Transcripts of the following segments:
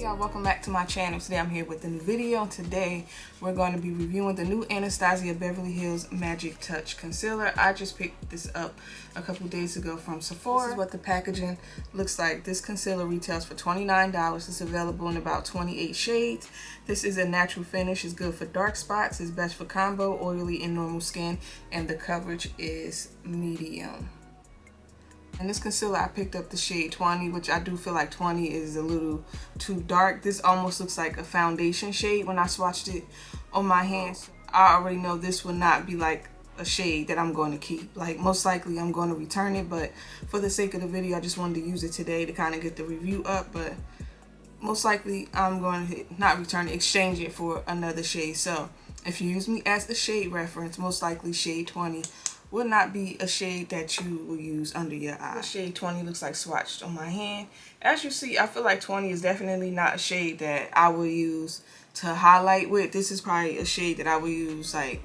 y'all, welcome back to my channel. Today I'm here with a new video. Today we're going to be reviewing the new Anastasia Beverly Hills Magic Touch Concealer. I just picked this up a couple days ago from Sephora. This is what the packaging looks like. This concealer retails for $29. It's available in about 28 shades. This is a natural finish. It's good for dark spots. It's best for combo, oily, and normal skin. And the coverage is medium. And this concealer, I picked up the shade 20, which I do feel like 20 is a little too dark. This almost looks like a foundation shade when I swatched it on my hands. I already know this will not be like a shade that I'm going to keep. Like, most likely I'm going to return it, but for the sake of the video, I just wanted to use it today to kind of get the review up. But most likely I'm going to not return it, exchange it for another shade. So if you use me as a shade reference, most likely shade 20 will not be a shade that you will use under your eye. Shade 20 looks like swatched on my hand. As you see, I feel like 20 is definitely not a shade that I will use to highlight with. This is probably a shade that I will use like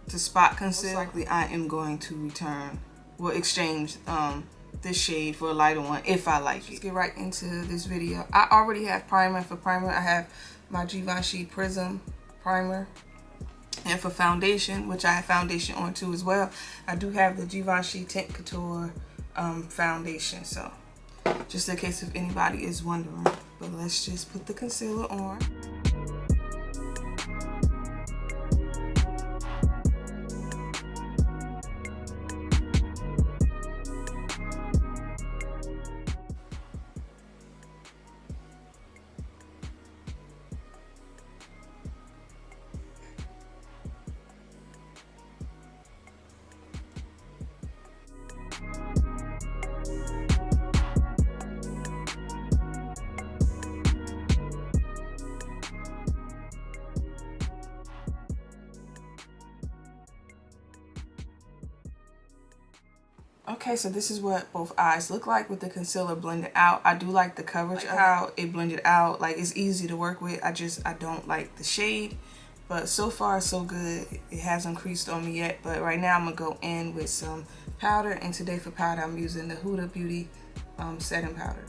to spot conceal. Most likely I am going to return, will exchange this shade for a lighter one if I like it. Let's get right into this video. I already have primer. For primer, I have my Givenchy Prism primer. And for foundation, which I have foundation on too as well, I do have the Givenchy Tint Couture foundation. So just in case if anybody is wondering. But let's just put the concealer on. Okay, so this is what both eyes look like with the concealer blended out. I do like the coverage of how it blended out. Like, it's easy to work with. I don't like the shade, but so far so good. It hasn't creased on me yet, but right now I'm gonna go in with some powder, and today for powder I'm using the Huda Beauty setting powder.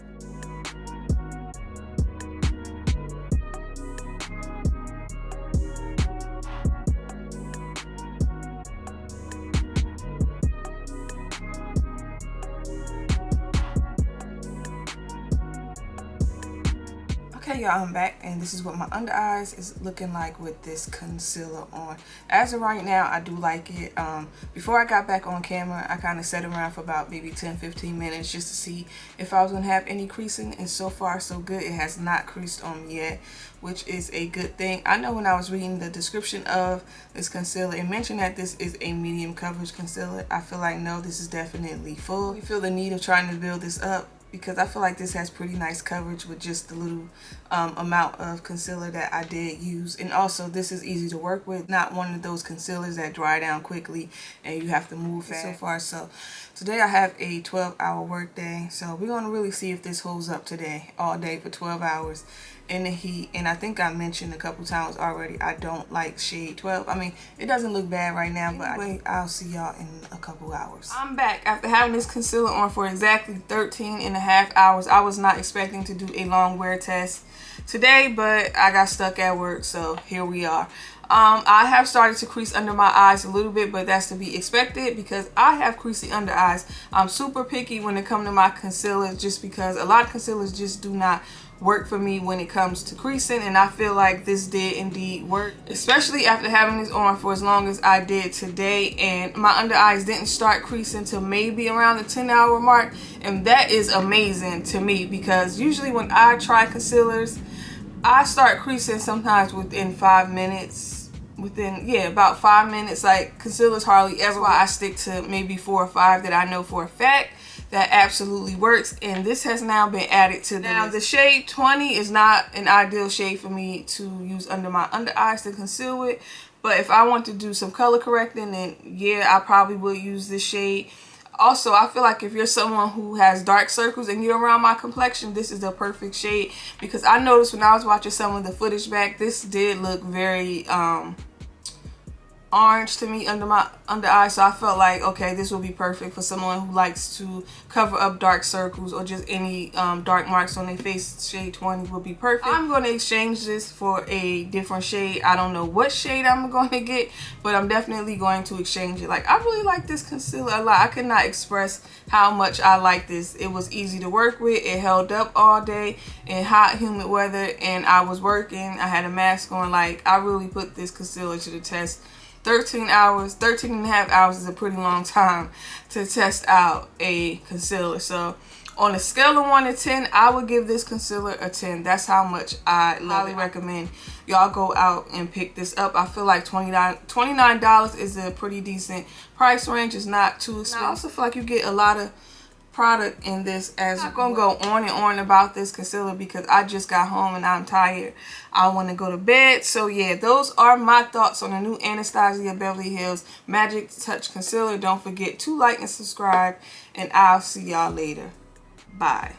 Okay, y'all, I'm back, and this is what my under eyes is looking like with this concealer on. As of right now, I do like it. Before I got back on camera, I kind of sat around for about maybe 10-15 minutes just to see if I was going to have any creasing, and so far so good. It has not creased on me yet, which is a good thing. I know when I was reading the description of this concealer, it mentioned that this is a medium coverage concealer. I feel like, no, this is definitely full. You feel the need of trying to build this up, because I feel like this has pretty nice coverage with just the little amount of concealer that I did use. And also, this is easy to work with, not one of those concealers that dry down quickly and you have to move fast. So far, so today I have a 12-hour work day, so we're going to really see if this holds up today, all day for 12 hours in the heat. And I think I mentioned a couple times already, I don't like shade 12. I mean, it doesn't look bad right now, but anyway, I'll see y'all in a couple hours. I'm back after having this concealer on for exactly 13.5 hours. I was not expecting to do a long wear test today, but I got stuck at work, so here we are. I have started to crease under my eyes a little bit, but that's to be expected because I have creasy under eyes. I'm super picky when it comes to my concealers, just because a lot of concealers just do not work for me when it comes to creasing, and I feel like this did indeed work, especially after having this on for as long as I did today. And my under eyes didn't start creasing till maybe around the 10-hour mark, and that is amazing to me because usually when I try concealers, I start creasing sometimes within 5 minutes. About 5 minutes. Like, concealers hardly ever. That's why I stick to maybe 4 or 5 that I know for a fact that absolutely works, and this has now been added to the list. The shade 20 is not an ideal shade for me to use under my under eyes to conceal with, but if I want to do some color correcting, then yeah, I probably will use this shade. Also, I feel like if you're someone who has dark circles and you're around my complexion, this is the perfect shade, because I noticed when I was watching some of the footage back, this did look very orange to me under my under eye, so I felt like, okay, this will be perfect for someone who likes to cover up dark circles or just any dark marks on their face. Shade 20 will be perfect. I'm going to exchange this for a different shade. I don't know what shade I'm going to get, but I'm definitely going to exchange it. Like, I really like this concealer a lot. I could not express how much I like this. It was easy to work with. It held up all day in hot, humid weather, and I was working. I had a mask on. Like, I really put this concealer to the test. 13 hours, 13 and a half hours is a pretty long time to test out a concealer. So on a scale of 1 to 10, I would give this concealer a 10. That's how much I highly recommend y'all go out and pick this up. I feel like $29 is a pretty decent price range. It's not too expensive. I also feel like you get a lot of product in this. As I'm gonna go on and on about this concealer because I just got home and I'm tired. I want to go to bed. So yeah, those are my thoughts on the new Anastasia Beverly Hills Magic Touch Concealer. Don't forget to like and subscribe, and I'll see y'all later. Bye.